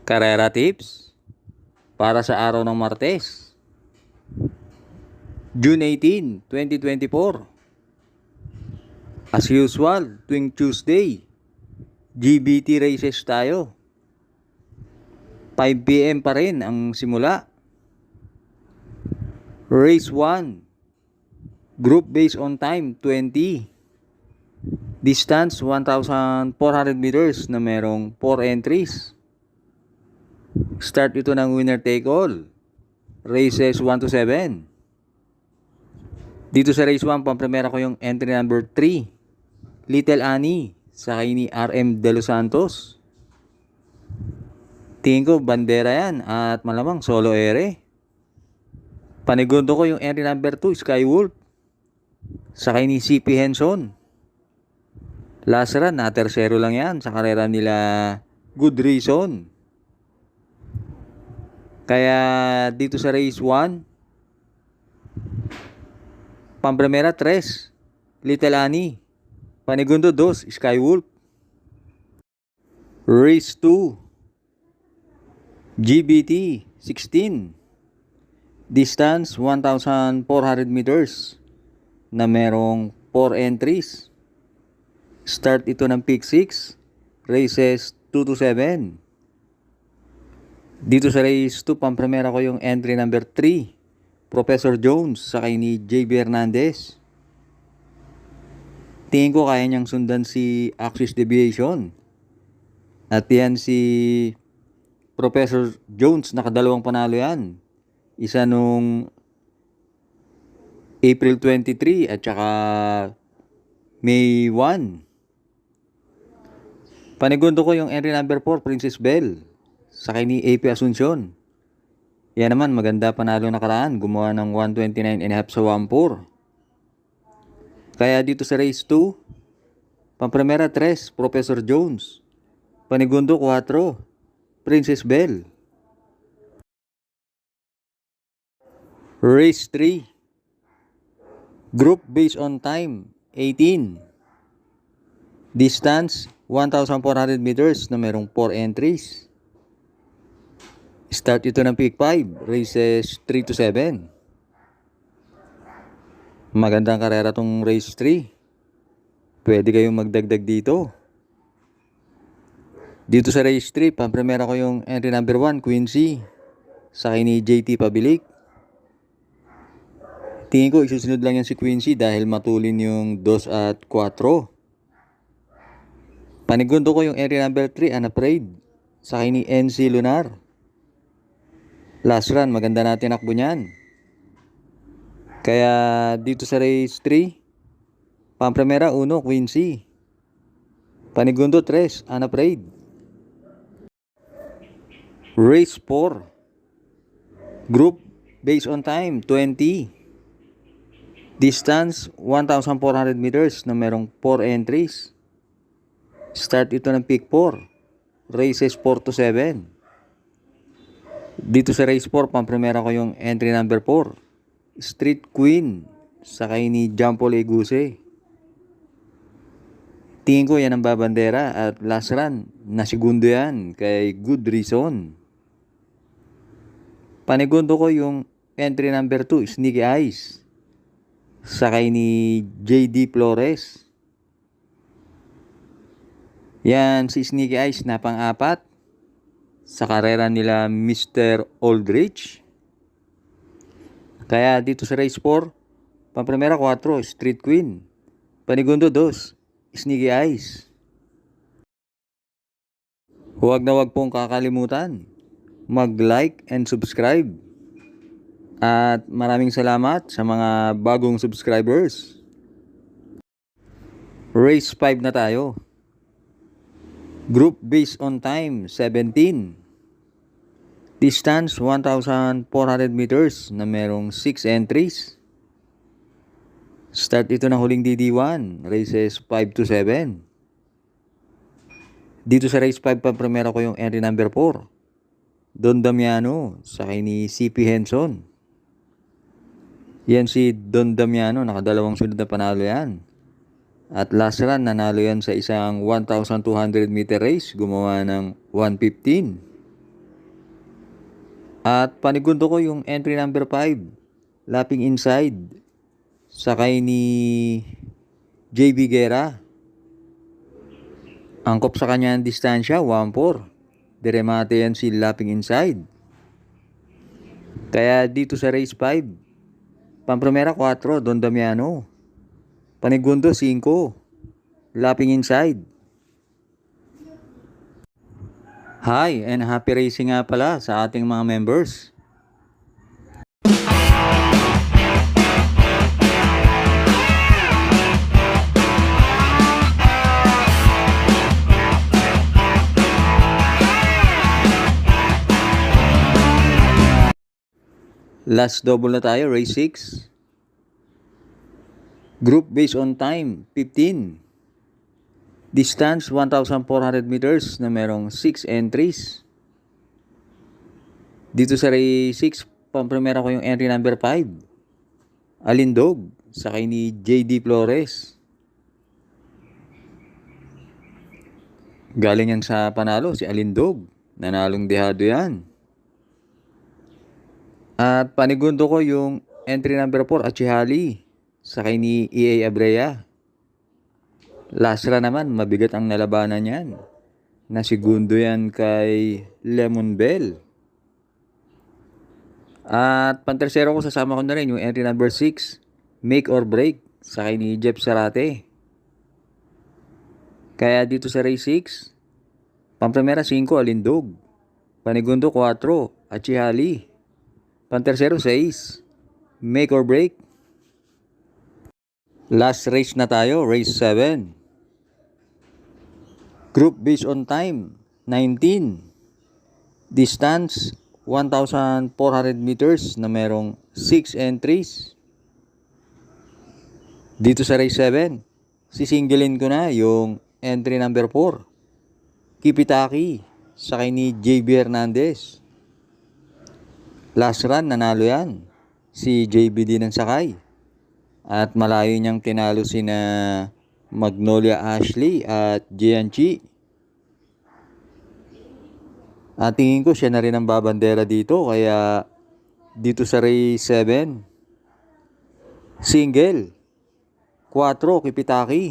Karera tips para sa araw ng Martes, June 18, 2024. As usual, tuwing Tuesday, GBT races tayo. 5 PM pa rin ang simula. Race 1, group based on time 20. Distance 1,400 meters na merong 4 entries. Start ito ng winner take all. Races 1 to 7. Dito sa race 1, pamprimera ko yung entry number 3. Little Annie, sakay ni RM De Los Santos. Tingin ko bandera yan at malamang solo ere. Panigundo ko yung entry number 2, Skywolf, sakay ni CP Henson. Last run, na tersero lang yan sa karera nila Good Reason. Kaya dito sa race 1, pamprimera 3, Little Annie. Panigundo 2, Skywolf. Race 2, GBT 16. Distance 1,400 meters na merong 4 entries. Start ito ng pick 6, races 2 to 7. Dito sa race 2, pamprimera ko yung entry number 3, Professor Jones, sakay ni JB Hernandez. Tingin ko kaya niyang sundan si Axis Deviation. At yan si Professor Jones, nakadalawang panalo yan. Isa nung April 23 at saka May 1. Panigundo ko yung entry number 4, Princess Belle, sakay ni AP Asuncion. Yan naman, maganda panalo nakaraan. Gumawa ng 129.5 sa 1.4. Kaya dito sa race 2, pamprimera 3, Professor Jones. Panigundo 4, Princess Belle. Race 3, group based on time 18. Distance 1,400 meters na merong 4 entries. Start ito ng pick 5, races 3 to 7. Magandang karera tong race 3. Pwede kayong magdagdag dito. Dito sa race 3, pamprimera ko yung entry number 1, Quincy, sakay ni JT Pabilik. Tingin ko isusunod lang yan si Quincy dahil matulin yung 2 at 4. Panigundo ko yung entry number 3, Unafraid, sakay ni NC Lunar. Last run, maganda na tinakbo niyan. Kaya dito sa race 3, pamprimera 1, Quincy. Panigundo 3, Unafraid. Race 4, group based on time 20. Distance 1,400 meters na merong 4 entries. Start ito ng pick 4, races 4 to 7. Dito sa race 4, pamprimera ko yung entry number 4, Street Queen, sakay ni Jampol Eguse. Tingin ko yan ang babandera at last run, nasigundo yan kay Good Reason. Panigundo ko yung entry number 2, Sneaky Eyes, sakay ni JD Flores. Yan si Sneaky Eyes na pang-4 sa karera nila Mr. Aldrich. Kaya dito sa race 4, pamprimera 4, Street Queen. Panigundo 2, Sneaky Eyes. Huwag na huwag pong kakalimutan mag-like and subscribe. At maraming salamat sa mga bagong subscribers. Race 5 na tayo. Group based on time 17. Distance 1,400 meters na merong 6 entries. Start ito ng huling DD1, races 5 to 7. Dito sa race 5, pamprimera ko yung entry number 4, Don Damiano, sakay ni CP Henson. Yan si Don Damiano, nakadalawang sunod na panalo yan. At last run, nanalo yan sa isang 1,200 meter race. Gumawa ng 1:15. At panigundo ko yung entry number 5, lapping inside. Sakay ni JB Guerra. Angkop sa kanya ang distansya, 1-4. Diremate yan si lapping inside. Kaya dito sa race 5, Pampromera 4, Don Damiano. Panigundo 5, lapping inside. Hi and happy racing nga pala sa ating mga members. Last double na tayo, race 6. Group based on time, 15. Distance, 1,400 meters na merong 6 entries. Dito sa race 6, pampremera ko yung entry number 5. Alindog, sakay ni JD Flores. Galing yan sa panalo, si Alindog. Nanalong dehado yan. At panigundo ko yung entry number 4, Achihali, sakay ni EA Abrea. Last run naman, mabigat ang nalabanan yan. Nasigundo yan kay Lemon Bell. At pantersero ko, sasama ko na rin yung entry number 6, Make or Break, sakay ni Jeff Sarate. Kaya dito sa race 6, pampremera 5, Alindog. Panigundo 4, Achihali. Pantersero 6, Make or Break. Last race na tayo, race 7. Group based on time, 19. Distance, 1,400 meters na merong 6 entries. Dito sa race 7, sisingilin ko na yung entry number 4, Kipitaki, sakay ni JB Hernandez. Last run, nanalo yan. Si JB din ang sakay. At malayo niyang tinalo sina Magnolia Ashley at Jianchi. At tingin ko siya na rin ang babandera dito. Kaya dito sa race 7, single, 4, Kipitaki.